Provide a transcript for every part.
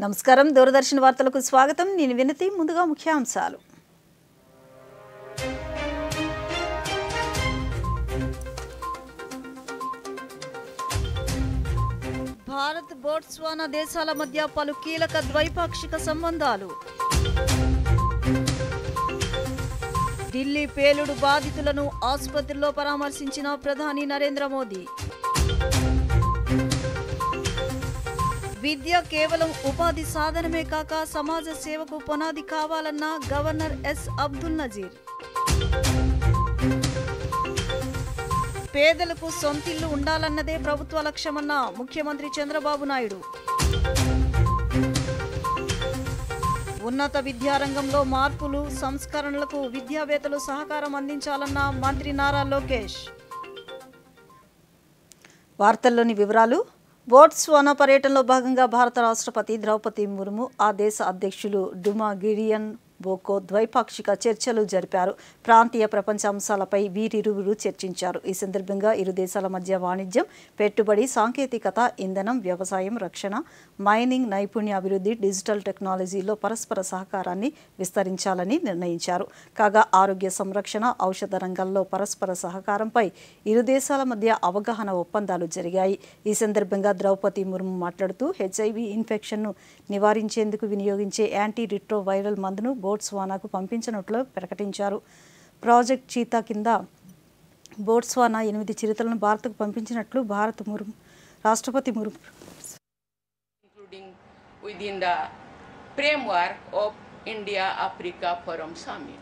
నమస్కారం దూరదర్శన్ వార్తలకు స్వాగతం నేను వినతి ముందుగా ముఖ్యాంశాలు భారత్ బోట్స్వానా దేశాల మధ్య పలు కీలక ద్వైపాక్షిక సంబంధాలు ఢిల్లీ పేలుడు బాధితులను ఆసుపత్రిలో పరామర్శించిన ప్రధాని నరేంద్ర మోదీ విద్య కేవలం ఉపాధి సాధనమే కాక సమాజ సేవకు పునాది కావాలన్న గవర్నర్ ఎస్ అబ్దుల్ నజీర్ పేదలకు సొంతిల్లు ఉండాలన్నదే ప్రభుత్వ లక్ష్యమన్న ముఖ్యమంత్రి చంద్రబాబు నాయుడు ఉన్నత విద్యారంగంలో మార్పులు సంస్కరణలకు విద్యావేత్తలు సహకారం అందించాలన్న మంత్రి నారా లోకేష్ వార్తల్లోని వివరాలు బోట్స్వానా పర్యటనలో భాగంగా భారత రాష్ట్రపతి ద్రౌపది ముర్ము ఆ దేశ అధ్యక్షులు డుమా గిడియన్ బోకో ద్వైపాక్షిక చర్చలు జరిపారు. ప్రాంతీయ ప్రపంచ అంశాలపై వీరిరువురు చర్చించారు. ఈ సందర్భంగా ఇరు దేశాల మధ్య వాణిజ్యం, పెట్టుబడి, సాంకేతికత, ఇంధనం, వ్యవసాయం, రక్షణ, మైనింగ్, నైపుణ్యాభివృద్ధి, డిజిటల్ టెక్నాలజీలో పరస్పర సహకారాన్ని విస్తరించాలని నిర్ణయించారు. కాగా ఆరోగ్య సంరక్షణ, ఔషధ రంగాల్లో పరస్పర సహకారంపై ఇరు దేశాల మధ్య అవగాహన ఒప్పందాలు జరిగాయి. ఈ సందర్భంగా ద్రౌపది ముర్ము మాట్లాడుతూ హెచ్ఐవి ఇన్ఫెక్షన్ను నివారించేందుకు వినియోగించే యాంటీ రిట్రోవైరల్ మందును బోట్స్వానాకు పంపించినట్లు ప్రకటించారు. ప్రాజెక్ట్ చీతా కింద బోట్స్వానా 8 చిరుతలను భారత్కు పంపించినట్లు రాష్ట్రపతి Murmu including within the framework of India-Africa Forum Summit.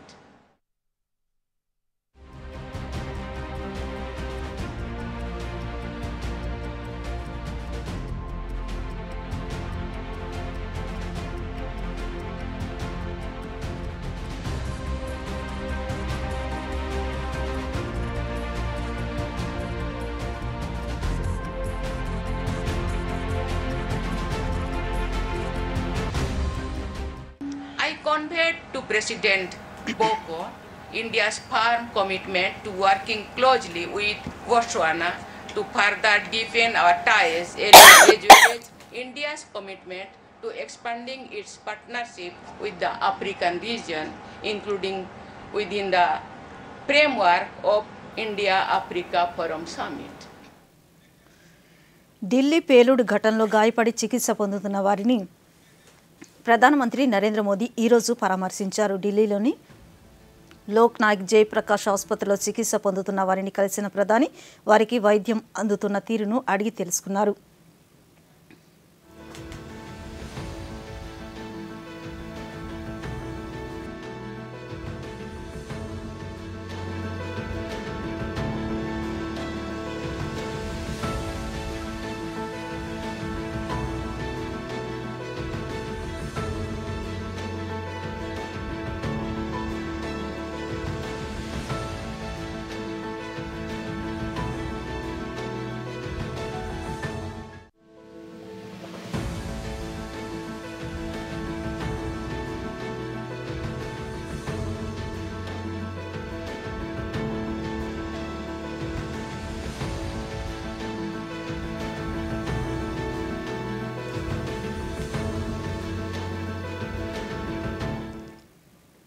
I conveyed to President Boko India's firm commitment to working closely with Botswana to further deepen our ties as well as India's commitment to expanding its partnership with the African region, including within the framework of India-Africa Forum Summit. Delhi పేలుడు ఘటనలో గాయపడి చికిత్స పొందుతున్న వారిని ప్రధానమంత్రి నరేంద్ర మోదీ ఈరోజు పరామర్శించారు. ఢిల్లీలోని లోక్ నాయక్ జయప్రకాష్ ఆసుపత్రిలో చికిత్స పొందుతున్న వారిని కలిసిన ప్రధాని వారికి వైద్యం అందుతున్న తీరును అడిగి తెలుసుకున్నారు.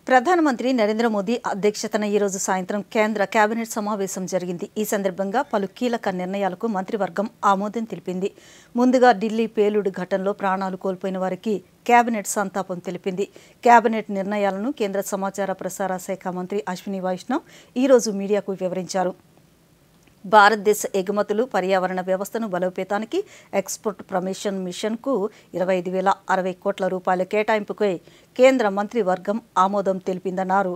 ప్రధానమంత్రి నరేంద్ర మోదీ అధ్యక్షతన ఈరోజు సాయంత్రం కేంద్ర కేబినెట్ సమావేశం జరిగింది. ఈ సందర్భంగా పలు కీలక నిర్ణయాలకు మంత్రివర్గం ఆమోదం తెలిపింది. ముందుగా ఢిల్లీ పేలుడు ఘటనలో ప్రాణాలు కోల్పోయిన వారికి కేబినెట్ సంతాపం తెలిపింది. కేబినెట్ నిర్ణయాలను కేంద్ర సమాచార ప్రసార శాఖ మంత్రి అశ్విని వైష్ణవ్ ఈరోజు మీడియాకు వివరించారు. భారతదేశ ఎగుమతులు, పర్యావరణ వ్యవస్థను బలోపేతానికి ఎక్స్పోర్ట్ ప్రమోషన్ మిషన్కు 25,060 కోట్ల రూపాయల కేటాయింపుపై కేంద్ర మంత్రివర్గం ఆమోదం తెలిపిందన్నారు.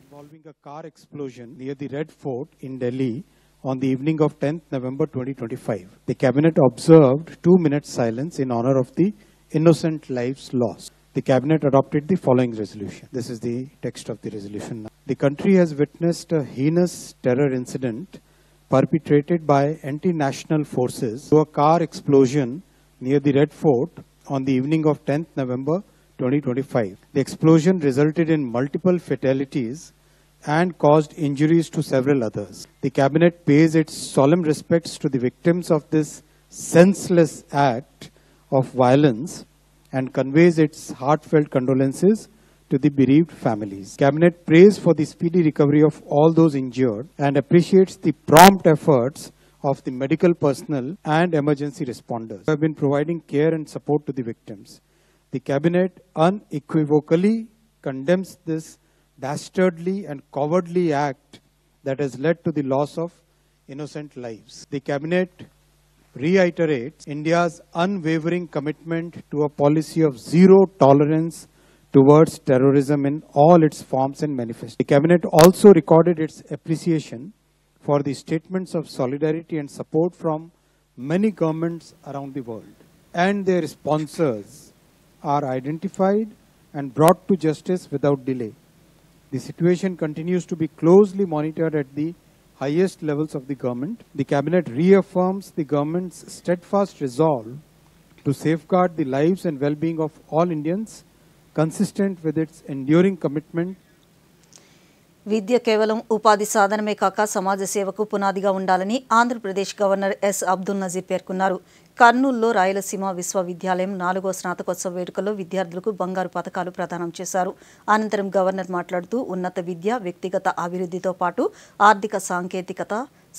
Involving a car explosion near the Red Fort in Delhi on the evening of 10th November 2025. The cabinet observed 2-minute silence in honor of the innocent lives lost. The cabinet adopted the following resolution. This is the text of the resolution. The country has witnessed a heinous terror incident perpetrated by anti-national forces through a car explosion near the Red Fort on the evening of 10th November 2025. The explosion resulted in multiple fatalities and caused injuries to several others. The cabinet pays its solemn respects to the victims of this senseless act of violence and conveys its heartfelt condolences to the bereaved families. Cabinet prays for the speedy recovery of all those injured and appreciates the prompt efforts of the medical personnel and emergency responders who have been providing care and support to the victims. The Cabinet unequivocally condemns this dastardly and cowardly act that has led to the loss of innocent lives. The Cabinet reiterates India's unwavering commitment to a policy of zero tolerance towards terrorism in all its forms and manifestations. The Cabinet also recorded its appreciation for the statements of solidarity and support from many governments around the world, and their sponsors are identified and brought to justice without delay. The situation continues to be closely monitored at the highest levels of the government. The Cabinet reaffirms the government's steadfast resolve to safeguard the lives and well-being of all Indians, consistent with its enduring commitment. విద్య కేవలం ఉపాధి సాధనమే కాక సమాజ సేవకు పునాదిగా ఉండాలని Andhra Pradesh governor yes Abdul Nazir పేర్కొన్నారు. కర్నూలులో రాయలసీమ విశ్వవిద్యాలయం 4వ స్నాతకోత్సవ వేడుకల్లో విద్యార్థులకు బంగారు పతకాలు ప్రదానం చేశారు. అనంతరం గవర్నర్ మాట్లాడుతూ ఉన్నత విద్య వ్యక్తిగత అభివృద్ధితో పాటు ఆర్థిక సాంకేతికత,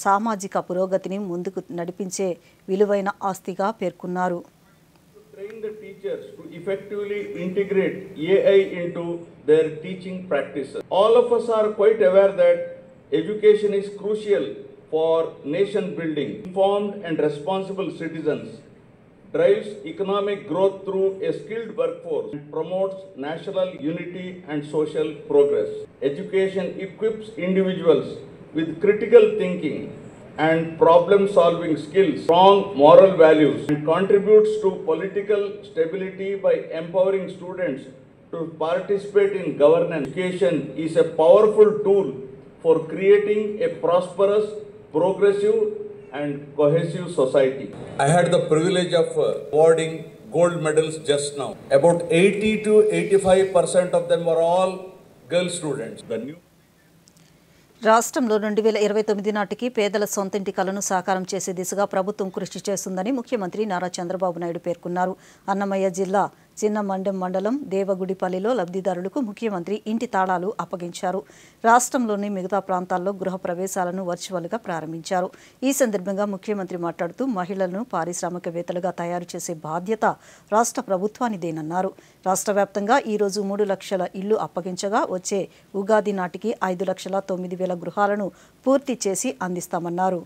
సామాజిక పురోగతిని ముందుకు నడిపించే విలువైన ఆస్తిగా పేర్కొన్నారు. Train the teachers to effectively integrate AI into their teaching practices. All of us are quite aware that education is crucial for nation building. Informed and responsible citizens drives economic growth through a skilled workforce and promotes national unity and social progress. Education equips individuals with critical thinking and problem-solving skills, strong moral values, and contributes to political stability by empowering students to participate in governance. Education is a powerful tool for creating a prosperous, progressive, and cohesive society. I had the privilege of awarding gold medals just now. About 80 to 85% of them were all girl students. రాష్ట్రంలో 2029 నాటికి పేదల సొంతింటి కలను సాకారం చేసే దిశగా ప్రభుత్వం కృషి చేస్తుందని ముఖ్యమంత్రి నారా చంద్రబాబు నాయుడు పేర్కొన్నారు. అన్నమయ్య జిల్లా చిన్నమండెం మండలం దేవగుడిపల్లిలో లబ్ధిదారులకు ముఖ్యమంత్రి ఇంటి తాళాలు అప్పగించారు. రాష్ట్రంలోని మిగతా ప్రాంతాల్లో గృహ ప్రవేశాలను వర్చువల్గా ప్రారంభించారు. ఈ సందర్భంగా ముఖ్యమంత్రి మాట్లాడుతూ మహిళలను పారిశ్రామికవేత్తలుగా తయారు చేసే బాధ్యత రాష్ట్ర ప్రభుత్వానిదేనన్నారు. రాష్ట్ర వ్యాప్తంగా ఈరోజు 3 లక్షల ఇళ్లు అప్పగించగా వచ్చే ఉగాది నాటికి 5,09,000 గృహాలను పూర్తి చేసి అందిస్తామన్నారు.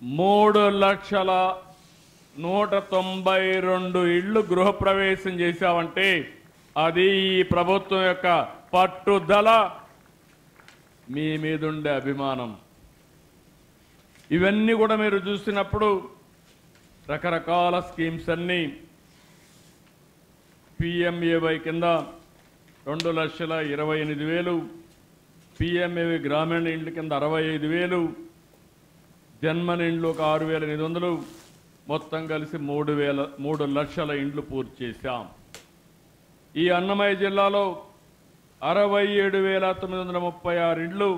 3,192 ఇళ్లు గృహప్రవేశం చేశామంటే అది ఈ ప్రభుత్వం యొక్క పట్టుదల, మీ మీదుండే అభిమానం. ఇవన్నీ కూడా మీరు చూసినప్పుడు రకరకాల స్కీమ్స్ అన్నీ PMAY కింద 2,28,000, PMAY గ్రామీణ ఇండ్ల కింద 65,000, జన్మన్ ఇండ్లు ఒక 6,800, మొత్తం కలిసి 3 లక్షల ఇండ్లు పూర్తి చేశాం. ఈ అన్నమయ్య జిల్లాలో 67,936 ఇండ్లు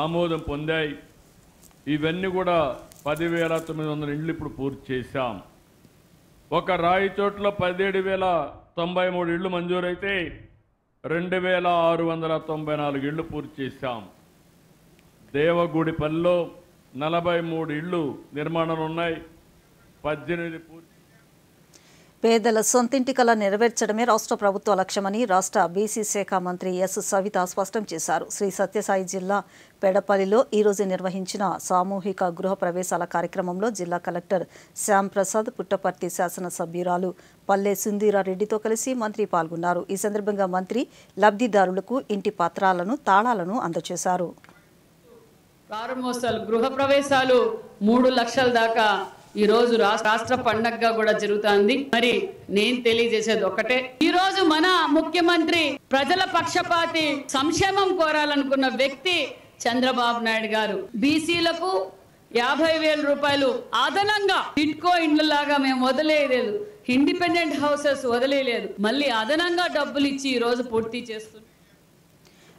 ఆమోదం పొందాయి. ఇవన్నీ కూడా 10,900 ఇండ్లు ఇప్పుడు పూర్తి చేశాం. ఒక రాయిచోట్ల 17,093 ఇళ్లు మంజూరైతే 2,694 ఇళ్లు పూర్తి చేశాం. దేవగుడిపల్లిలో 43 ఇళ్లు నిర్మాణాలు ఉన్నాయి, 18 పూర్తి. పేదల సొంతింటి కల నెరవేర్చడమే రాష్ట్ర ప్రభుత్వ లక్ష్యమని రాష్ట్ర బీసీ శాఖ మంత్రి ఎస్ సవిత స్పష్టం చేశారు. శ్రీ సత్యసాయి జిల్లా పెడపల్లిలో ఈరోజు నిర్వహించిన సామూహిక గృహ ప్రవేశాల కార్యక్రమంలో జిల్లా కలెక్టర్ శ్యాంప్రసాద్, పుట్టపర్తి శాసనసభ్యురాలు పల్లె సుందీరారెడ్డితో కలిసి మంత్రి పాల్గొన్నారు. ఈ సందర్భంగా మంత్రి లబ్ధిదారులకు ఇంటి పత్రాలను, తాళాలను అందజేశారు. ప్రారంభోత్సవాలు, గృహ ప్రవేశాలు 3 లక్షల దాకా ఈ రోజు రాష్ట్ర పండగగా కూడా జరుగుతుంది. మరి నేను తెలియజేసేది ఒకటే, ఈ రోజు మన ముఖ్యమంత్రి ప్రజల పక్షపాతి, సంక్షేమం కోరాలనుకున్న వ్యక్తి చంద్రబాబు నాయుడు గారు. బీసీలకు 50,000 రూపాయలు అదనంగా టిట్కో ఇండ్లలాగా మేము వదిలేయలేదు, ఇండిపెండెంట్ హౌసెస్ వదిలేయలేదు, మళ్ళీ అదనంగా డబ్బులు ఇచ్చి ఈ రోజు పూర్తి చేస్తున్నాం.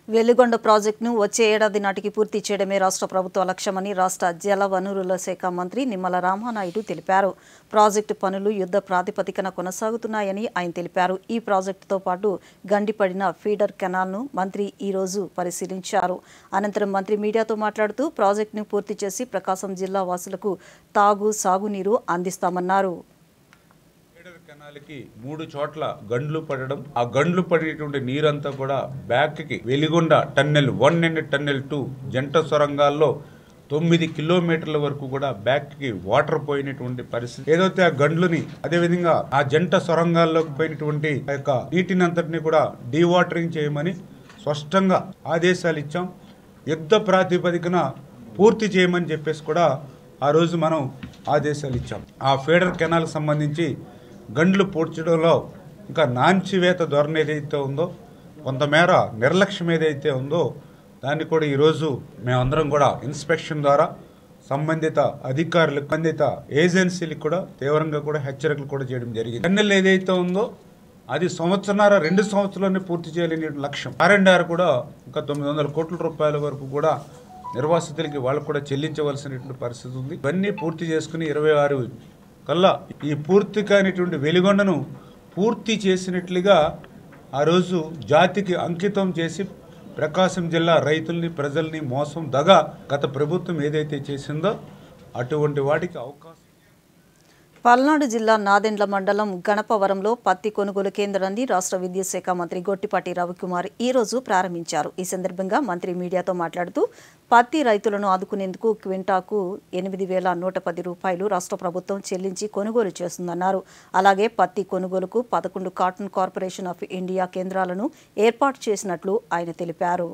వెలుగొండ ప్రాజెక్టును వచ్చే ఏడాది నాటికి పూర్తి చేయడమే రాష్ట్ర ప్రభుత్వ లక్ష్యమని రాష్ట్ర జల వనరుల శాఖ మంత్రి నిమ్మల రామానాయుడు తెలిపారు. ప్రాజెక్టు పనులు యుద్ధ ప్రాతిపదికన కొనసాగుతున్నాయని ఆయన తెలిపారు. ఈ ప్రాజెక్టుతో పాటు గండిపడిన ఫీడర్ కెనాల్ను మంత్రి ఈ రోజు పరిశీలించారు. అనంతరం మంత్రి మీడియాతో మాట్లాడుతూ ప్రాజెక్టును పూర్తి చేసి ప్రకాశం జిల్లా వాసులకు సాగునీరు అందిస్తామన్నారు. కెనాల్కి 3 చోట్ల గండ్లు పడడం, ఆ గండ్లు పడేటువంటి నీరంతా కూడా బ్యాక్కి వెలిగొండ టన్నెల్ 1 అండ్ టన్నెల్ 2 జంట సొరంగాల్లో 9 కిలోమీటర్ల వరకు కూడా బ్యాక్కి వాటర్ పోయినటువంటి పరిస్థితి. ఏదైతే ఆ గండ్లుని అదేవిధంగా ఆ జంట సొరంగాల్లోకి పోయినటువంటి ఆ యొక్క నీటిని అంతటిని కూడా డీవాటరింగ్ చేయమని స్పష్టంగా ఆదేశాలు ఇచ్చాం. యుద్ధ ప్రాతిపదికన పూర్తి చేయమని చెప్పేసి కూడా ఆ రోజు మనం ఆదేశాలు ఇచ్చాం. ఆ ఫీడర్ కెనాల్ సంబంధించి గండ్లు పూడ్చడంలో ఇంకా నాంచివేత ధోరణి ఏదైతే ఉందో, కొంతమేర నిర్లక్ష్యం ఏదైతే ఉందో దాన్ని కూడా ఈరోజు మేమందరం కూడా ఇన్స్పెక్షన్ ద్వారా సంబంధిత అధికారులకు, సంబంధిత ఏజెన్సీలకు కూడా తీవ్రంగా కూడా హెచ్చరికలు కూడా చేయడం జరిగింది. టన్నెల్ ఏదైతే ఉందో అది 2 సంవత్సరాలని పూర్తి చేయాలనే లక్ష్యం. R&R కూడా ఇంకా 900 కోట్ల రూపాయల వరకు కూడా నిర్వాసితులకి వాళ్ళకు కూడా చెల్లించవలసినటువంటి పరిస్థితి ఉంది. ఇవన్నీ పూర్తి చేసుకుని 26 కల్లా ఈ పూర్తి కానిటువంటి వెలిగొండను పూర్తి చేసినట్లుగా ఆ రోజు జాతికి అంకితం చేసి ప్రకాశం జిల్లా రైతుల్ని, ప్రజల్ని మోసం దగా గత ప్రభుత్వం ఏదైతే చేసిందో అటువంటి వాటికి అవకాశం. పల్నాడు జిల్లా నాదెండ్ల మండలం గణపవరంలో పత్తి కొనుగోలు కేంద్రాన్ని రాష్ట్ర విద్యుత్ శాఖ మంత్రి గొట్టిపాటి రవికుమార్ ఈ రోజు ప్రారంభించారు. ఈ సందర్భంగా మంత్రి మీడియాతో మాట్లాడుతూ పత్తి రైతులను ఆదుకునేందుకు క్వింటాకు 8,110 రూపాయలు రాష్ట్ర ప్రభుత్వం చెల్లించి కొనుగోలు చేస్తుందన్నారు. అలాగే పత్తి కొనుగోలుకు 11 కాటన్ కార్పొరేషన్ ఆఫ్ ఇండియా కేంద్రాలను ఏర్పాటు చేసినట్లు ఆయన తెలిపారు.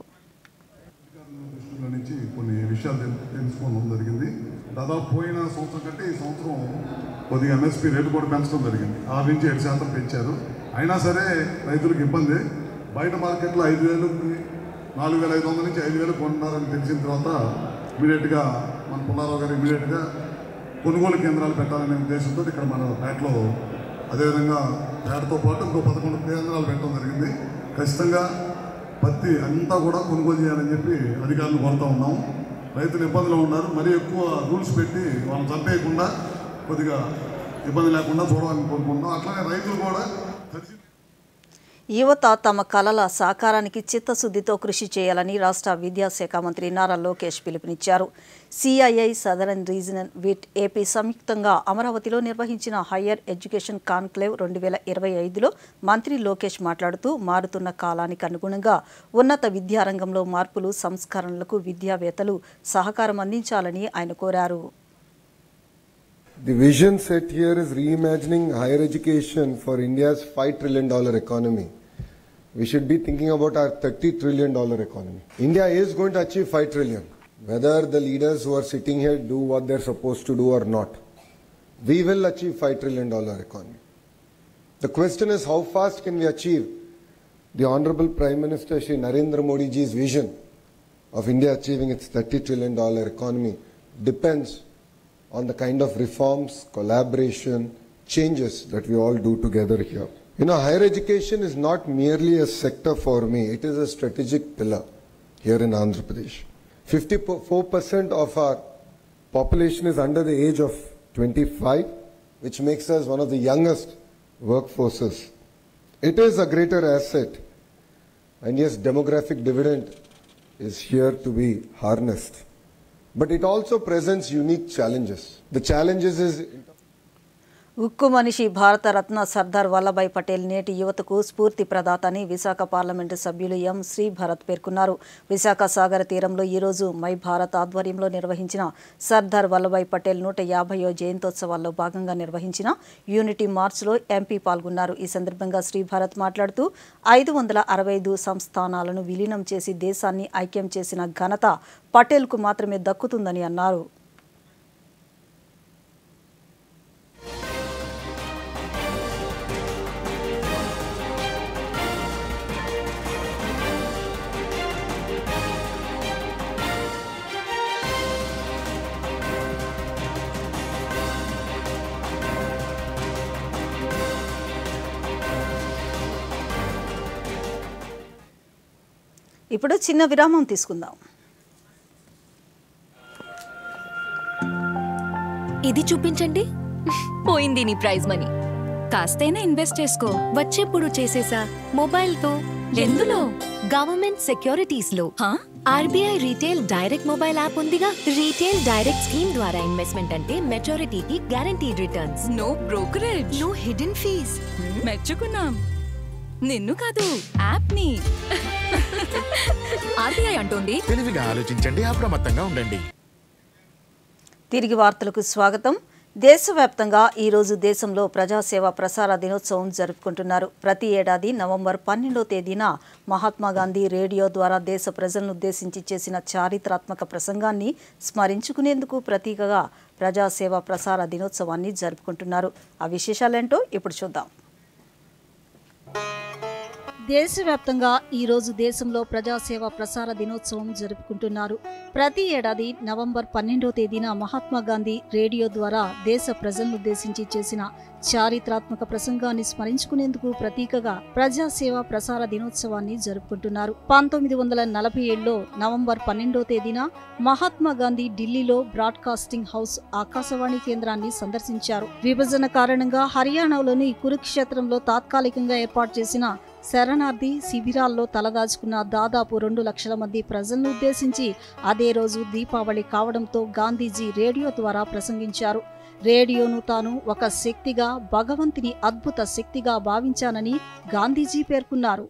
దాదాపు పోయిన సంవత్సరం కంటే ఈ సంవత్సరం కొద్దిగా MSP రేటు కూడా పెంచడం జరిగింది. 6-7% పెంచారు. అయినా సరే రైతులకు ఇబ్బంది. బయట మార్కెట్లో 5,000, 4,500 నుంచి 5,000 కొంటున్నారని తెలిసిన తర్వాత ఇమీడియట్గా మన పుల్లారావు గారు ఇమీడియట్గా కొనుగోలు కేంద్రాలు పెట్టాలనే ఉద్దేశంతో ఇక్కడ మన పేటలో అదేవిధంగా పేటతో పాటు ఇంకో 11 కేంద్రాలు పెట్టడం జరిగింది. ఖచ్చితంగా పత్తి అంతా కూడా కొనుగోలు చేయాలని చెప్పి అధికారులు కోరుతూ ఉన్నాము. రైతులు ఇబ్బందులు ఉన్నారు. మరీ ఎక్కువ రూల్స్ పెట్టి వాళ్ళని చంపేయకుండా కొద్దిగా ఇబ్బంది లేకుండా చూడాలని కోరుకుంటున్నాం. అట్లానే రైతులు కూడా యువత తమ కళల సాకారానికి చిత్తశుద్ధితో కృషి చేయాలని రాష్ట్ర విద్యాశాఖ మంత్రి నారా లోకేష్ పిలుపునిచ్చారు. CII southern regional with AP సంయుక్తంగా అమరావతిలో నిర్వహించిన హయ్యర్ ఎడ్యుకేషన్ కాన్క్లేవ్ 2025లో మంత్రి లోకేష్ మాట్లాడుతూ మారుతున్న కాలానికి అనుగుణంగా ఉన్నత విద్యారంగంలో మార్పులు, సంస్కరణలకు విద్యావేత్తలు సహకారం అందించాలని ఆయన కోరారు. The vision set here is reimagining higher education for India's $5 trillion economy. We should be thinking about our $30 trillion economy. India is going to achieve 5 trillion. Whether the leaders who are sitting here do what they're supposed to do or not, we will achieve $5 trillion economy. The question is, how fast can we achieve the Honorable Prime Minister Shri Narendra Modi ji's vision of India achieving its $30 trillion economy depends on the kind of reforms, collaboration, changes that we all do together here. You know, higher education is not merely a sector for me, it is a strategic pillar here in Andhra Pradesh. 54% of our population is under the age of 25, which makes us one of the youngest workforces. It is a greater asset, and yes, demographic dividend is here to be harnessed. But it also presents unique challenges. The challenges is ఉక్కు మనిషి భారతరత్న సర్దార్ వల్లభాయ్ పటేల్ నేటి యువతకు స్ఫూర్తి ప్రదాత అని Visakha parliament సభ్యులు ఎం శ్రీభరత్ పేర్కొన్నారు. విశాఖ సాగర తీరంలో ఈరోజు మై భారత్ ఆధ్వర్యంలో నిర్వహించిన సర్దార్ వల్లభాయ్ పటేల్ 150వ జయంతోత్సవాల్లో భాగంగా నిర్వహించిన యూనిటీ మార్చ్లో ఎంపీ పాల్గొన్నారు. ఈ సందర్భంగా శ్రీభరత్ మాట్లాడుతూ 565 సంస్థానాలను విలీనం చేసి దేశాన్ని ఐక్యం చేసిన ఘనత పటేల్కు మాత్రమే దక్కుతుందని అన్నారు. ఇప్పుడు చిన్న విరామం తీసుకుందాం. ఇది చూపించండి. పోయింది నీ ప్రైజ్ మనీ. కాస్తైనా ఇన్వెస్ట్ చేసుకో. వచ్చేప్పుడు చేసేసా మొబైల్తో. ఎందులో? గవర్నమెంట్ సెక్యూరిటీస్ లో. RBI retail direct mobile app ఉందిగా. రీటైల్ డైరెక్ట్ స్కీమ్ ద్వారా ఇన్వెస్ట్మెంట్ అంటే మెచ్యూరిటీకి guaranteed returns. No brokerage, no hidden fees. మెచ్చుకున్నాం. నిన్ను కాదు, యాప్ ని. ఆర్బీఐ అంటోంది తెలివిగా ఆలోచించండి, అప్రమత్తంగా ఉండండి. తిరిగి వార్తలకు స్వాగతం. దేశవ్యాప్తంగా ఈరోజు దేశంలో ప్రజాసేవ ప్రసార దినోత్సవం జరుపుకుంటున్నారు. ప్రతి ఏడాది నవంబర్ 12వ తేదీన మహాత్మాగాంధీ రేడియో ద్వారా దేశ ప్రజలను ఉద్దేశించి చేసిన చారిత్రాత్మక ప్రసంగాన్ని స్మరించుకునేందుకు ప్రతీకగా ప్రజాసేవ ప్రసార దినోత్సవాన్ని జరుపుకుంటున్నారు. ఆ విశేషాలేంటో ఇప్పుడు చూద్దాం. దేశవ్యాప్తంగా ఈరోజు దేశంలో ప్రజాసేవ ప్రసార దినోత్సవం జరుపుకుంటున్నారు. ప్రతి ఏడాది నవంబర్ 12వ తేదీన మహాత్మాగాంధీ రేడియో ద్వారా దేశ ప్రజలను ఉద్దేశించి చేసిన చారిత్రాత్మక ప్రసంగాన్ని స్మరించుకునేందుకు ప్రతీకగా ప్రజాసేవ ప్రసార దినోత్సవాన్ని జరుపుకుంటున్నారు. 1947లో నవంబర్ 12వ తేదీన మహాత్మాగాంధీ ఢిల్లీలో బ్రాడ్కాస్టింగ్ హౌస్ ఆకాశవాణి కేంద్రాన్ని సందర్శించారు. విభజన కారణంగా హర్యానాలోని కురుక్షేత్రంలో తాత్కాలికంగా ఏర్పాటు చేసిన శరణార్థి శిబిరాల్లో తలదాచుకున్న దాదాపు 2 లక్షల మంది ప్రజలను ఉద్దేశించి అదే రోజు దీపావళి కావడంతో గాంధీజీ రేడియో ద్వారా ప్రసంగించారు. రేడియోను తాను ఒక శక్తిగా, భగవంతుని అద్భుత శక్తిగా భావించానని గాంధీజీ పేర్కొన్నారు.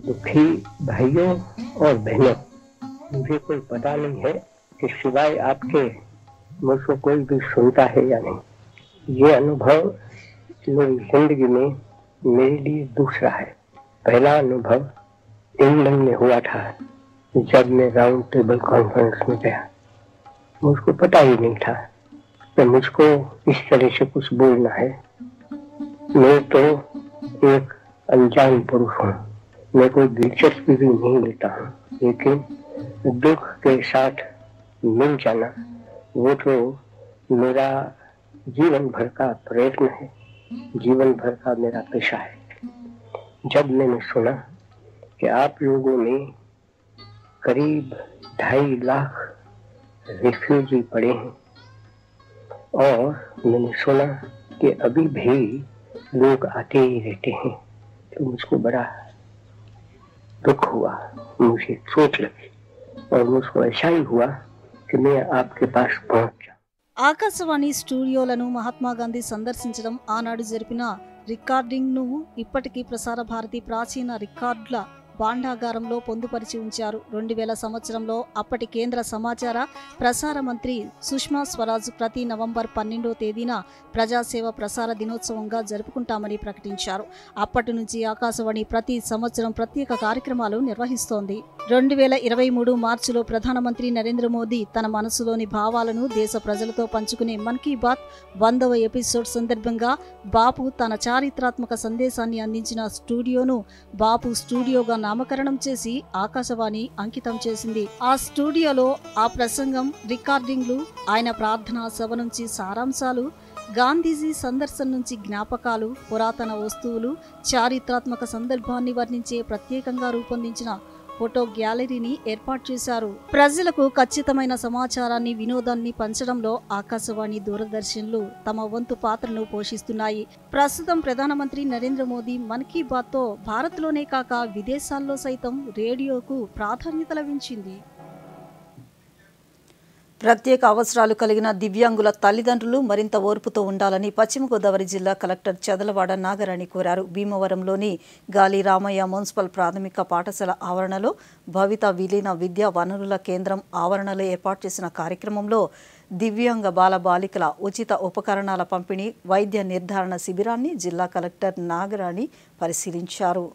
दुखी भाइयों और बहनों, मुझे कोई पता नहीं है कि सिवाय आपके मुझको कोई भी सुनता है या नहीं. ये अनुभव मेरी जिंदगी में मेरे लिए दूसरा है. पहला अनुभव इंग्लैंड में हुआ था जब मैं राउंड टेबल कॉन्फ्रेंस में गया. मुझको पता ही नहीं था कि मुझको इस तरह से कुछ बोलना है. मैं तो एक अनजान पुरुष हूँ, मैं कोई दिलचस्पी भी नहीं लेता हूँ, लेकिन दुख के साथ मिल जाना वो तो मेरा जीवन भर का प्रयत्न है, जीवन भर का मेरा पेशा है. जब मैंने सुना कि आप लोगों में करीब 2.5 लाख रिफ्यूजी पड़े हैं और मैंने सुना कि अभी भी लोग आते ही रहते हैं, तो मुझको बड़ा दुख हुआ, मुझे चोट लगी और मुझको ऐसा ही हुआ कि मैं आपके पास पहुंच गया. ఆకాశవాణి స్టూడియోలను మహాత్మాగాంధీ సందర్శించడం, ఆనాడు జరిపిన రికార్డింగ్ను ఇప్పటికీ ప్రసార భారతి ప్రాచీన రికార్డుల భాండాగారంలో పొందుపరిచి ఉంచారు. 2000 సంవత్సరంలో అప్పటి కేంద్ర సమాచార ప్రసార మంత్రి సుష్మా స్వరాజ్ ప్రతి నవంబర్ 12వ తేదీన ప్రజాసేవ ప్రసార దినోత్సవంగా జరుపుకుంటామని ప్రకటించారు. అప్పటి నుంచి ఆకాశవాణి ప్రతి సంవత్సరం ప్రత్యేక కార్యక్రమాలు నిర్వహిస్తోంది. 2023 మార్చిలో ప్రధానమంత్రి నరేంద్ర మోదీ తన మనసులోని భావాలను దేశ ప్రజలతో పంచుకునే మన్ కీ బాత్ 100వ ఎపిసోడ్ సందర్భంగా బాపు తన చారిత్రాత్మక సందేశాన్ని అందించిన స్టూడియోను బాపు స్టూడియోగా నామకరణం చేసి ఆకాశవాణి అంకితం చేసింది. ఆ స్టూడియోలో ఆ ప్రసంగం రికార్డింగ్లు, ఆయన ప్రార్థనా సభ నుంచి సారాంశాలు, గాంధీజీ సందర్శన నుంచి జ్ఞాపకాలు, పురాతన వస్తువులు, చారిత్రాత్మక సందర్భాన్ని వర్ణించే ప్రత్యేకంగా రూపొందించిన ఫోటో గ్యాలరీని ఏర్పాటు చేశారు. ప్రజలకు ఖచ్చితమైన సమాచారాన్ని, వినోదాన్ని పంచడంలో ఆకాశవాణి, దూరదర్శన్లు తమ వంతు పాత్రను పోషిస్తున్నాయి. ప్రస్తుతం ప్రధానమంత్రి నరేంద్ర మోదీ మన్ కీ బాత్తో భారత్లోనే కాక విదేశాల్లో సైతం రేడియోకు ప్రాధాన్యత లభించింది. ప్రత్యేక అవసరాలు కలిగిన దివ్యాంగుల తల్లిదండ్రులు మరింత ఓర్పుతో ఉండాలని పశ్చిమ గోదావరి జిల్లా కలెక్టర్ చదలవాడ నాగరాణి కోరారు. భీమవరంలోని గాలి రామయ్య మున్సిపల్ ప్రాథమిక పాఠశాల ఆవరణలో భవిత విలీన విద్యా వనరుల కేంద్రం ఆవరణలో ఏర్పాటు చేసిన కార్యక్రమంలో దివ్యాంగ బాల బాలికల ఉచిత ఉపకరణాల పంపిణీ, వైద్య నిర్ధారణ శిబిరాన్ని జిల్లా కలెక్టర్ నాగరాణి పరిశీలించారు.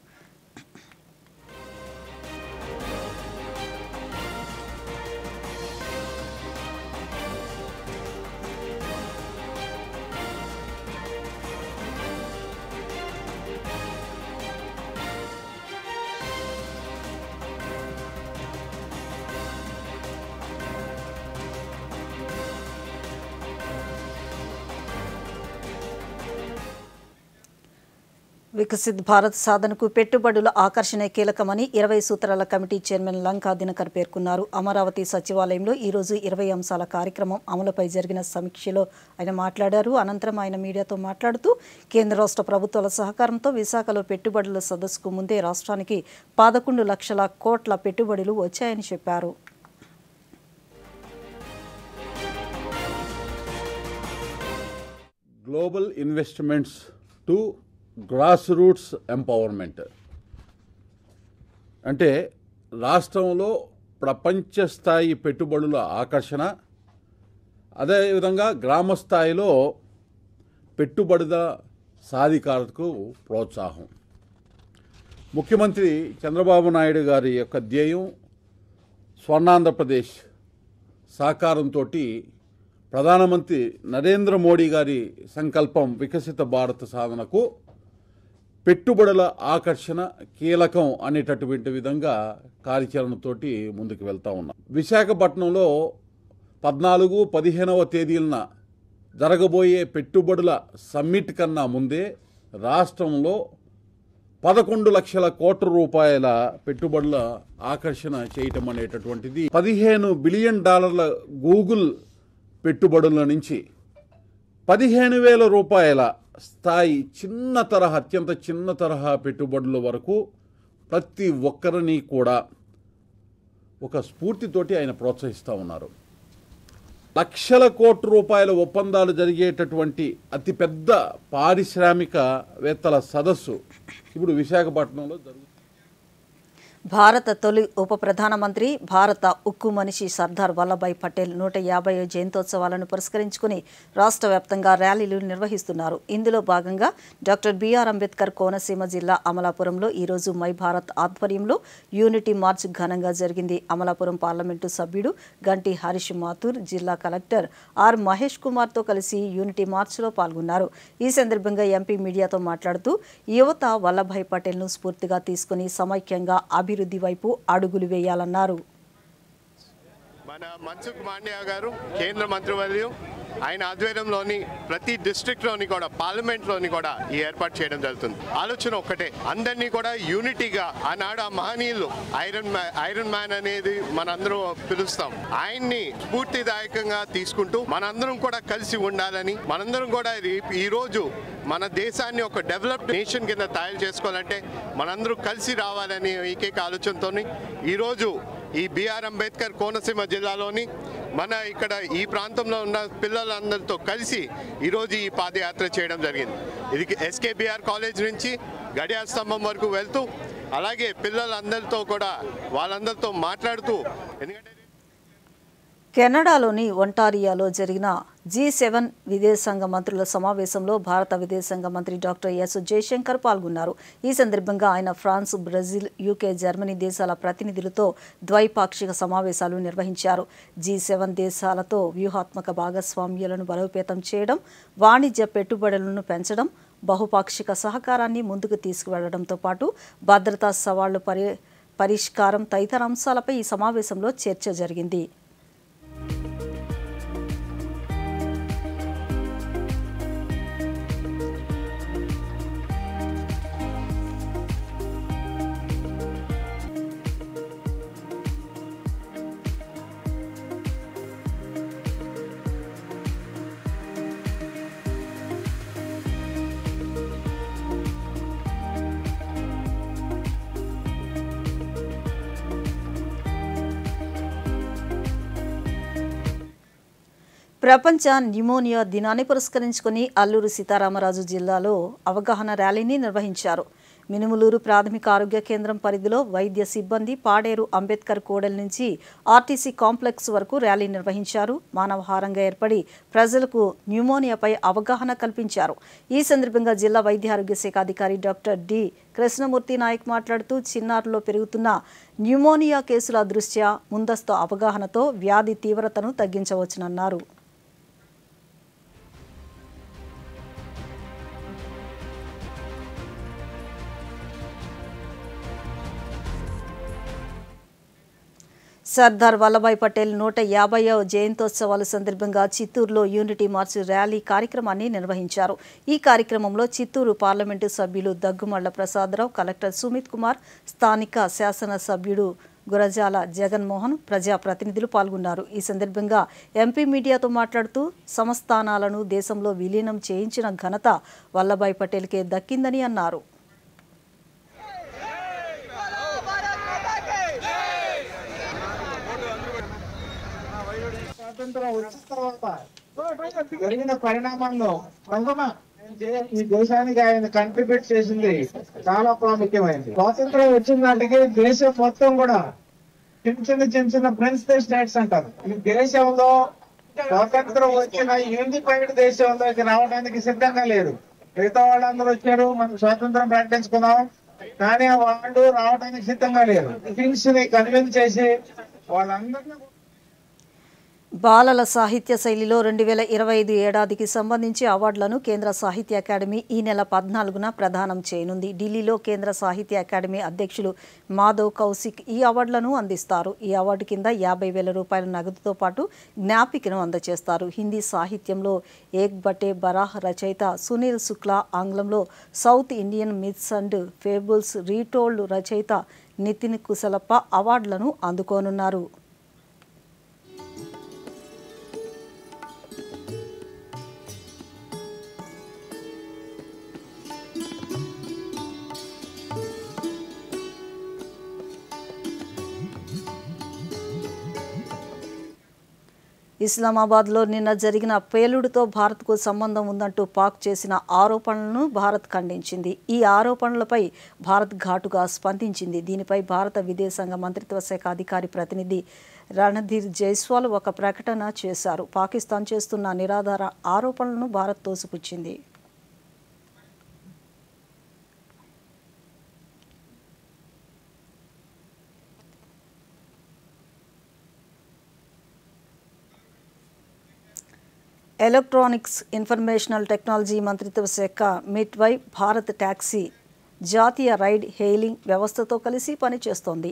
వికసిత్ భారత్ సాధనకు పెట్టుబడుల ఆకర్షణే కీలకమని 20 సూత్రాల కమిటీ చైర్మన్ లంకా దినకర్ పేర్కొన్నారు. అమరావతి సచివాలయంలో ఈరోజు 20 అంశాల కార్యక్రమం అమలుపై జరిగిన సమీక్షలో ఆయన మాట్లాడారు. అనంతరం ఆయన మీడియాతో మాట్లాడుతూ కేంద్ర రాష్ట్ర ప్రభుత్వాల సహకారంతో విశాఖలో పెట్టుబడుల సదస్సుకు ముందే రాష్ట్రానికి 11 లక్షల కోట్ల పెట్టుబడులు వచ్చాయని చెప్పారు. Global investments to grass roots empowerment అంటే రాష్ట్రంలో ప్రపంచ స్థాయి పెట్టుబడుల ఆకర్షణ, అదేవిధంగా గ్రామ స్థాయిలో పెట్టుబడుల సాధికారతకు ప్రోత్సాహం. ముఖ్యమంత్రి చంద్రబాబు నాయుడు గారి యొక్క ధ్యేయం స్వర్ణాంధ్రప్రదేశ్ సాకారంతో ప్రధానమంత్రి నరేంద్ర మోడీ గారి సంకల్పం వికసిత భారత సాధనకు పెట్టుబడుల ఆకర్షణ కీలకం అనేటటువంటి విధంగా కార్యాచరణతోటి ముందుకు వెళ్తూ ఉన్నాం. విశాఖపట్నంలో 14-15వ తేదీలన జరగబోయే పెట్టుబడుల సమ్మిట్ కన్నా ముందే రాష్ట్రంలో 11 లక్షల కోట్ల రూపాయల పెట్టుబడుల ఆకర్షణ చేయటం అనేటటువంటిది 15 బిలియన్ డాలర్ల గూగుల్ పెట్టుబడుల నుంచి 15,000 రూపాయల స్థాయి అత్యంత చిన్న తరహా పెట్టుబడుల వరకు ప్రతి ఒక్కరిని కూడా ఒక స్ఫూర్తితోటి ఆయన ప్రోత్సహిస్తూ ఉన్నారు. లక్షల కోట్ల రూపాయల ఒప్పందాలు జరిగేటటువంటి అతిపెద్ద పారిశ్రామికవేత్తల సదస్సు ఇప్పుడు విశాఖపట్నంలో జరుగుతుంది. భారత తొలి ఉప ప్రధానమంత్రి భారత ఉక్కు మనిషి సర్దార్ వల్లభాయ్ పటేల్ 150వ జయంతోత్సవాలను పురస్కరించుకుని రాష్ట్ర వ్యాప్తంగా ర్యాలీలు నిర్వహిస్తున్నారు. ఇందులో భాగంగా డాక్టర్ బిఆర్ అంబేద్కర్ కోనసీమ జిల్లా అమలాపురంలో ఈరోజు మై భారత్ ఆధ్వర్యంలో యూనిటీ మార్చ్ ఘనంగా జరిగింది. అమలాపురం పార్లమెంటు సభ్యుడు గంటి హరీష్ మాథూర్ జిల్లా కలెక్టర్ ఆర్ మహేష్ కుమార్తో కలిసి యూనిటీ మార్చ్లో పాల్గొన్నారు. ఈ సందర్భంగా ఎంపీ మీడియాతో మాట్లాడుతూ యువత వల్లభాయ్ పటేల్ను స్ఫూర్తిగా తీసుకుని సమైక్యంగా అభివృద్ధి వైపు అడుగులు వేయాలన్నారు. మన మన్సుఖ్ మాండేయ గారు కేంద్ర మంత్రివర్యులు ఆయన ఆధ్వర్యంలోని ప్రతి డిస్ట్రిక్ట్లోని కూడా పార్లమెంట్లోని కూడా ఈ ఏర్పాటు చేయడం జరుగుతుంది. ఆలోచన ఒక్కటే, అందరినీ కూడా యూనిటీగా ఆనాడు ఆ మహనీయులు ఐరన్ మ్యాన్ అనేది మనందరం పిలుస్తాం, ఆయన్ని స్ఫూర్తిదాయకంగా తీసుకుంటూ మనందరం కూడా కలిసి ఉండాలని, మనందరం కూడా ఈ రోజు మన దేశాన్ని ఒక డెవలప్డ్ నేషన్ కింద తయారు చేసుకోవాలంటే మనందరూ కలిసి రావాలని ఏకైక ఆలోచనతో ఈరోజు ఈ బిఆర్ అంబేద్కర్ కోనసీమ జిల్లాలోని మన ఇక్కడ ఈ ప్రాంతంలో ఉన్న పిల్లలందరితో కలిసి ఈరోజు ఈ పాదయాత్ర చేయడం జరిగింది. ఇది ఎస్కేబిఆర్ కాలేజ్ నుంచి గడియార స్తంభం వరకు వెళ్తూ అలాగే పిల్లలందరితో కూడా వాళ్ళందరితో మాట్లాడుతూ, ఎందుకంటే కెనడాలోని ఒంటారియాలో జరిగిన G7 విదేశాంగ మంత్రుల సమావేశంలో భారత విదేశాంగ మంత్రి డాక్టర్ ఎస్ జయశంకర్ పాల్గొన్నారు. ఈ సందర్భంగా ఆయన ఫ్రాన్స్, బ్రెజిల్, యూకే, జర్మనీ దేశాల ప్రతినిధులతో ద్వైపాక్షిక సమావేశాలు నిర్వహించారు. G7 దేశాలతో వ్యూహాత్మక భాగస్వామ్యాలను బలోపేతం చేయడం, వాణిజ్య పెట్టుబడులను పెంచడం, బహుపాక్షిక సహకారాన్ని ముందుకు తీసుకువెళ్లడంతో పాటు భద్రతా సవాళ్లు పరిష్కారం తదితర అంశాలపై ఈ సమావేశంలో చర్చ జరిగింది. ప్రపంచ న్యూమోనియా దినాన్ని పురస్కరించుకుని అల్లూరు సీతారామరాజు జిల్లాలో అవగాహన ర్యాలీని నిర్వహించారు. మినుములూరు ప్రాథమిక ఆరోగ్య కేంద్రం పరిధిలో వైద్య సిబ్బంది పాడేరు అంబేద్కర్ కూడలి నుంచి ఆర్టీసీ కాంప్లెక్స్ వరకు ర్యాలీ నిర్వహించారు. మానవహారంగా ఏర్పడి ప్రజలకు న్యూమోనియాపై అవగాహన కల్పించారు. ఈ సందర్భంగా జిల్లా వైద్య ఆరోగ్య శాఖ అధికారి డాక్టర్ డి కృష్ణమూర్తి నాయక్ మాట్లాడుతూ చిన్నారుల్లో పెరుగుతున్న న్యూమోనియా కేసుల దృష్ట్యా ముందస్తు అవగాహనతో వ్యాధి తీవ్రతను తగ్గించవచ్చునన్నారు. సర్దార్ వల్లభాయ్ పటేల్ 150వ జయంతోత్సవాల సందర్భంగా చిత్తూరులో యూనిటీ మార్చ్ ర్యాలీ కార్యక్రమాన్ని నిర్వహించారు. ఈ కార్యక్రమంలో చిత్తూరు పార్లమెంటు సభ్యులు దగ్గుమళ్ల ప్రసాదరావు, కలెక్టర్ సుమిత్ కుమార్, స్థానిక శాసన సభ్యుడు గురజాల జగన్మోహన్, ప్రజాప్రతినిధులు పాల్గొన్నారు. ఈ సందర్భంగా ఎంపీ మీడియాతో మాట్లాడుతూ సంస్థానాలను దేశంలో విలీనం చేయించిన ఘనత వల్లభాయ్ పటేల్కే దక్కిందని అన్నారు. స్వాతంత్రం వచ్చిన తర్వాత జరిగిన పరిణామాల్లో ఈ దేశానికి ఆయన కంట్రిబ్యూట్ చేసింది చాలా ప్రాముఖ్యమైనది. స్వాతంత్రం వచ్చిన నాటికి దేశం మొత్తం కూడా చిన్న ప్రిన్సిపల్ స్టేట్స్ అంటారు. ఈ దేశంలో స్వాతంత్రం వచ్చిన యూనిఫైడ్ దేశంలోకి రావడానికి సిద్ధంగా లేరు. మిగతా వాళ్ళందరూ వచ్చారు, మనం స్వాతంత్రం ప్రకటించుకున్నాం, కానీ వాళ్ళు రావడానికి సిద్ధంగా లేరు. కింగ్స్ ని కన్విన్స్ చేసి వాళ్ళందరినీ బాలల సాహిత్య శైలిలో 2025 ఏడాదికి సంబంధించి అవార్డులను కేంద్ర సాహిత్య అకాడమీ ఈ నెల 14న ప్రదానం చేయనుంది. ఢిల్లీలో కేంద్ర సాహిత్య అకాడమీ అధ్యక్షులు మాధవ్ కౌశిక్ ఈ అవార్డులను అందిస్తారు. ఈ అవార్డు కింద 50,000 రూపాయల నగదుతో పాటు జ్ఞాపికను అందజేస్తారు. హిందీ సాహిత్యంలో ఏక్ బటే బరాహ్ రచయిత సునీల్ శుక్లా, ఆంగ్లంలో South Indian myths and fables retold రచయిత నితిన్ కుశలప్ప అవార్డులను అందుకోనున్నారు. ఇస్లామాబాద్లో నిన్న జరిగిన పేలుడుతో భారత్కు సంబంధం ఉందంటూ పాక్ చేసిన ఆరోపణలను భారత్ ఖండించింది. ఈ ఆరోపణలపై భారత్ ఘాటుగా స్పందించింది. దీనిపై భారత విదేశాంగ మంత్రిత్వ శాఖ అధికారి ప్రతినిధి రణధీర్ జైస్వాల్ ఒక ప్రకటన చేశారు. పాకిస్తాన్ చేస్తున్న నిరాధార ఆరోపణలను భారత్ తోసిపుచ్చింది. ఎలక్ట్రానిక్స్ ఇన్ఫర్మేషనల్ టెక్నాలజీ మంత్రిత్వ శాఖ మిడ్వై భారత్ టాక్సీ జాతీయ రైడ్ హెయిలింగ్ వ్యవస్థతో కలిసి పనిచేస్తోంది.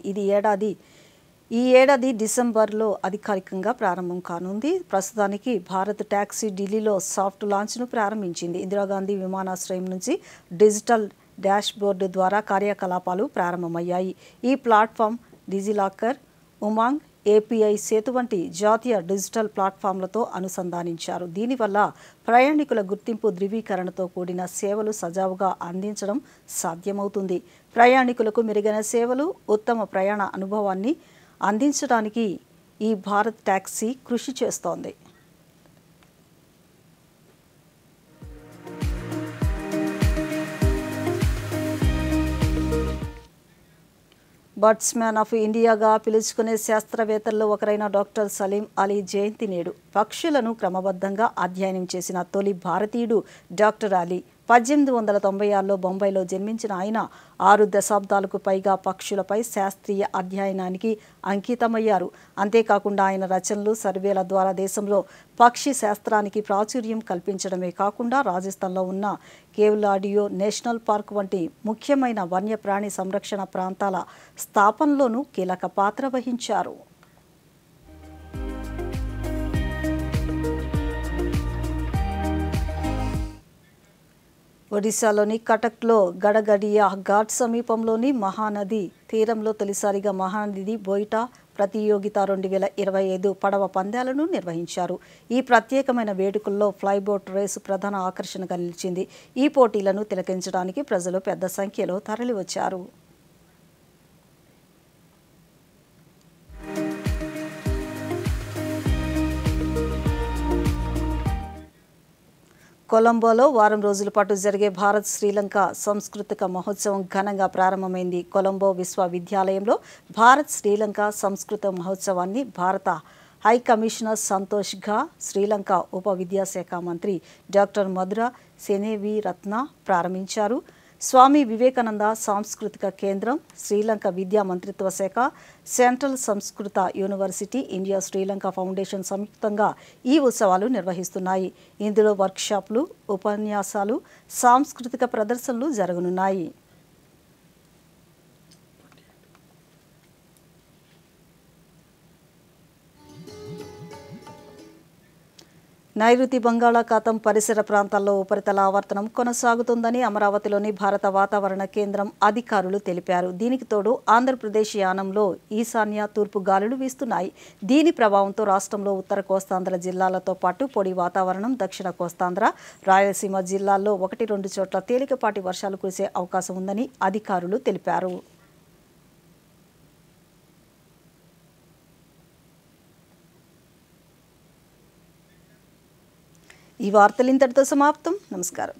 ఈ ఏడాది డిసెంబర్లో అధికారికంగా ప్రారంభం కానుంది. ప్రస్తుతానికి భారత్ టాక్సీ ఢిల్లీలో సాఫ్ట్ లాంచ్ను ప్రారంభించింది. ఇందిరాగాంధీ విమానాశ్రయం నుంచి డిజిటల్ డాష్ బోర్డు ద్వారా కార్యకలాపాలు ప్రారంభమయ్యాయి. ఈ ప్లాట్ఫామ్ డిజిలాకర్, ఉమాంగ్, ఏపీఐ సేతు వంటి జాతీయ డిజిటల్ ప్లాట్ఫామ్లతో అనుసంధానించారు. దీనివల్ల ప్రయాణికుల గుర్తింపు ధృవీకరణతో కూడిన సేవలు సజావుగా అందించడం సాధ్యమవుతుంది. ప్రయాణికులకు మెరుగైన సేవలు, ఉత్తమ ప్రయాణ అనుభవాన్ని అందించడానికి ఈ భారత్ టాక్సీ కృషి చేస్తోంది. బర్డ్స్మ్యాన్ ఆఫ్ ఇండియాగా పిలుచుకునే శాస్త్రవేత్తల్లో ఒకరైన డాక్టర్ సలీం అలీ జయంతి నేడు. పక్షులను క్రమబద్ధంగా అధ్యయనం చేసిన తొలి భారతీయుడు డాక్టర్ అలీ. 1896లో బొంబాయిలో జన్మించిన ఆయన 6 దశాబ్దాలకు పైగా పక్షులపై శాస్త్రీయ అధ్యయనానికి అంకితమయ్యారు. అంతేకాకుండా ఆయన రచనలు, సర్వేల ద్వారా దేశంలో పక్షి శాస్త్రానికి ప్రాచుర్యం కల్పించడమే కాకుండా రాజస్థాన్లో ఉన్న కేవ్లాడియో నేషనల్ పార్క్ వంటి ముఖ్యమైన వన్యప్రాణి సంరక్షణ ప్రాంతాల స్థాపనలోనూ కీలక పాత్ర వహించారు. ఒడిశాలోని కటక్లో గడగడియా ఘాట్ సమీపంలోని మహానది తీరంలో తొలిసారిగా మహానది బోయిట ప్రతియోగిత 2025 పడవ పందాలను నిర్వహించారు. ఈ ప్రత్యేకమైన వేడుకల్లో ఫ్లైబోట్ రేసు ప్రధాన ఆకర్షణగా నిలిచింది. ఈ పోటీలను తిలకించడానికి ప్రజలు పెద్ద సంఖ్యలో తరలివచ్చారు. కొలంబోలో వారం రోజుల పాటు జరిగే భారత్ శ్రీలంక సాంస్కృతిక మహోత్సవం ఘనంగా ప్రారంభమైంది. కొలంబో విశ్వవిద్యాలయంలో భారత్ శ్రీలంక సంస్కృత మహోత్సవాన్ని భారత హై కమిషనర్ సంతోష్ ఘా, శ్రీలంక ఉప విద్యాశాఖ మంత్రి డాక్టర్ మధుర సెనేవి రత్న ప్రారంభించారు. స్వామి వివేకానంద సాంస్కృతిక కేంద్రం, శ్రీలంక విద్యా మంత్రిత్వ శాఖ, సెంట్రల్ సంస్కృత యూనివర్సిటీ, ఇండియా శ్రీలంక ఫౌండేషన్ సంయుక్తంగా ఈ ఉత్సవాలు నిర్వహిస్తున్నాయి. ఇందులో వర్క్షాపులు, ఉపన్యాసాలు, సాంస్కృతిక ప్రదర్శనలు జరగనున్నాయి. నైరుతి బంగాళాఖాతం పరిసర ప్రాంతాల్లో ఉపరితల ఆవర్తనం కొనసాగుతుందని అమరావతిలోని భారత వాతావరణ కేంద్రం అధికారులు తెలిపారు. దీనికి తోడు ఆంధ్రప్రదేశ్ యానంలో ఈశాన్య తూర్పు గాలులు వీస్తున్నాయి. దీని ప్రభావంతో రాష్ట్రంలో ఉత్తర కోస్తాంధ్ర జిల్లాలతో పాటు పొడి వాతావరణం, దక్షిణ కోస్తాంధ్ర, రాయలసీమ జిల్లాల్లో 1-2 చోట్ల తేలికపాటి వర్షాలు కురిసే అవకాశం ఉందని అధికారులు తెలిపారు. ఈ వార్తలు ఇంతటితో సమాప్తం. నమస్కారం.